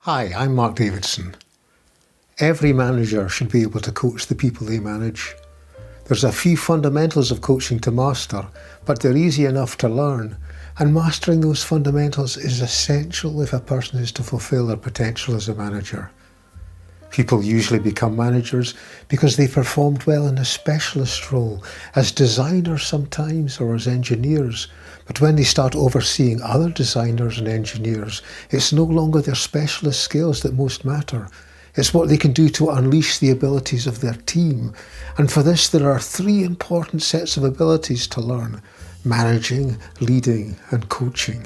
Hi, I'm Mark Davidson. Every manager should be able to coach the people they manage. There's a few fundamentals of coaching to master, but they're easy enough to learn, and mastering those fundamentals is essential if a person is to fulfill their potential as a manager. People usually become managers because they performed well in a specialist role, as designers sometimes or as engineers. But when they start overseeing other designers and engineers, it's no longer their specialist skills that most matter. It's what they can do to unleash the abilities of their team. And for this, there are three important sets of abilities to learn: managing, leading, and coaching.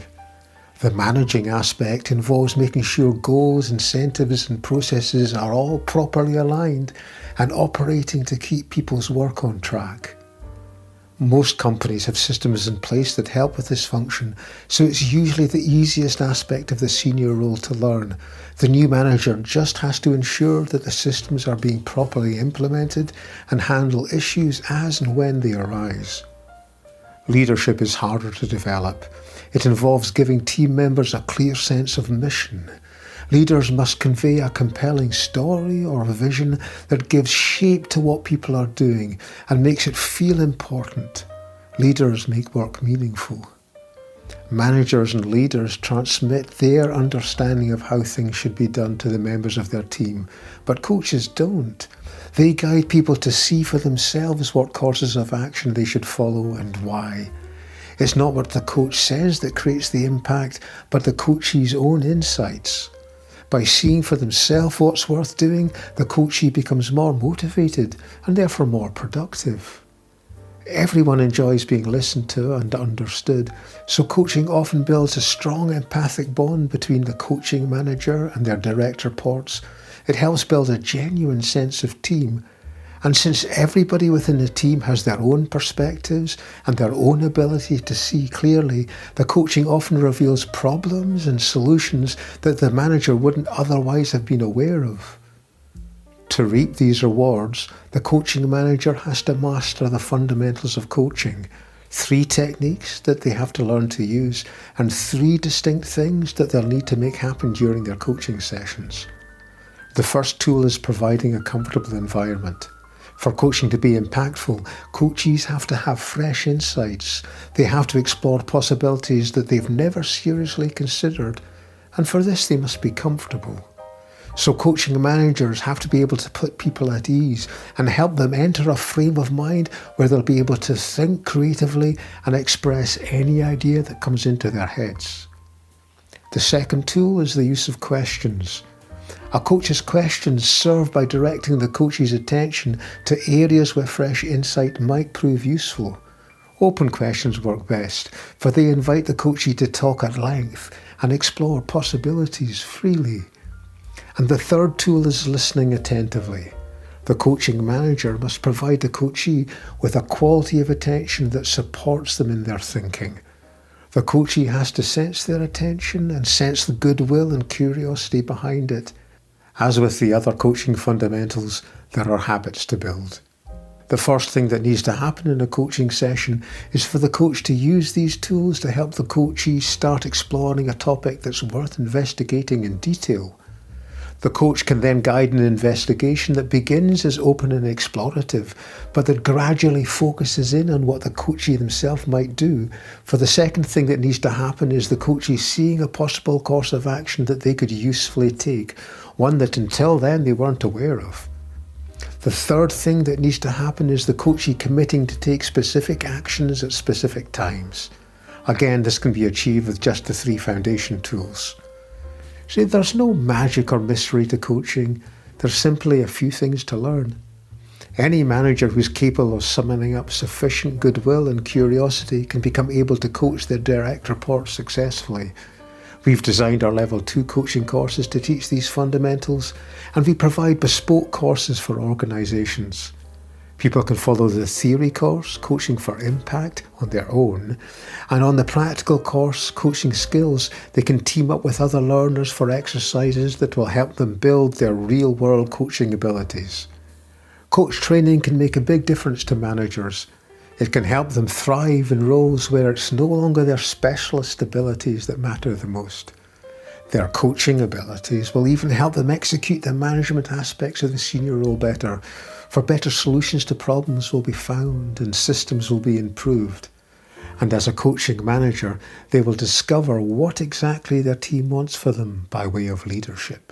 The managing aspect involves making sure goals, incentives, and processes are all properly aligned and operating to keep people's work on track. Most companies have systems in place that help with this function, so it's usually the easiest aspect of the senior role to learn. The new manager just has to ensure that the systems are being properly implemented and handle issues as and when they arise. Leadership is harder to develop. It involves giving team members a clear sense of mission. Leaders must convey a compelling story or a vision that gives shape to what people are doing and makes it feel important. Leaders make work meaningful. Managers and leaders transmit their understanding of how things should be done to the members of their team, but coaches don't. They guide people to see for themselves what courses of action they should follow and why. It's not what the coach says that creates the impact, but the coachee's own insights. By seeing for themselves what's worth doing, the coachee becomes more motivated and therefore more productive. Everyone enjoys being listened to and understood, so coaching often builds a strong empathic bond between the coaching manager and their direct reports. It helps build a genuine sense of team. And since everybody within the team has their own perspectives and their own ability to see clearly, the coaching often reveals problems and solutions that the manager wouldn't otherwise have been aware of. To reap these rewards, the coaching manager has to master the fundamentals of coaching, 3 techniques that they have to learn to use, and 3 distinct things that they'll need to make happen during their coaching sessions. The first tool is providing a comfortable environment. For coaching to be impactful, coachees have to have fresh insights. They have to explore possibilities that they've never seriously considered, and for this they must be comfortable. So coaching managers have to be able to put people at ease and help them enter a frame of mind where they'll be able to think creatively and express any idea that comes into their heads. The second tool is the use of questions. A coach's questions serve by directing the coachee's attention to areas where fresh insight might prove useful. Open questions work best, for they invite the coachee to talk at length and explore possibilities freely. And the third tool is listening attentively. The coaching manager must provide the coachee with a quality of attention that supports them in their thinking. The coachee has to sense their attention and sense the goodwill and curiosity behind it. As with the other coaching fundamentals, there are habits to build. The first thing that needs to happen in a coaching session is for the coach to use these tools to help the coachee start exploring a topic that's worth investigating in detail. The coach can then guide an investigation that begins as open and explorative, but that gradually focuses in on what the coachee themselves might do. For the second thing that needs to happen is the coachee seeing a possible course of action that they could usefully take, one that until then they weren't aware of. The third thing that needs to happen is the coachee committing to take specific actions at specific times. Again, this can be achieved with just the 3 foundation tools. See, there's no magic or mystery to coaching. There's simply a few things to learn. Any manager who's capable of summoning up sufficient goodwill and curiosity can become able to coach their direct reports successfully. We've designed our Level 2 coaching courses to teach these fundamentals, and we provide bespoke courses for organisations. People can follow the theory course, Coaching for Impact, on their own, and on the practical course, Coaching Skills, they can team up with other learners for exercises that will help them build their real-world coaching abilities. Coach training can make a big difference to managers. It can help them thrive in roles where it's no longer their specialist abilities that matter the most. Their coaching abilities will even help them execute the management aspects of the senior role better, for better solutions to problems will be found and systems will be improved. And as a coaching manager, they will discover what exactly their team wants for them by way of leadership.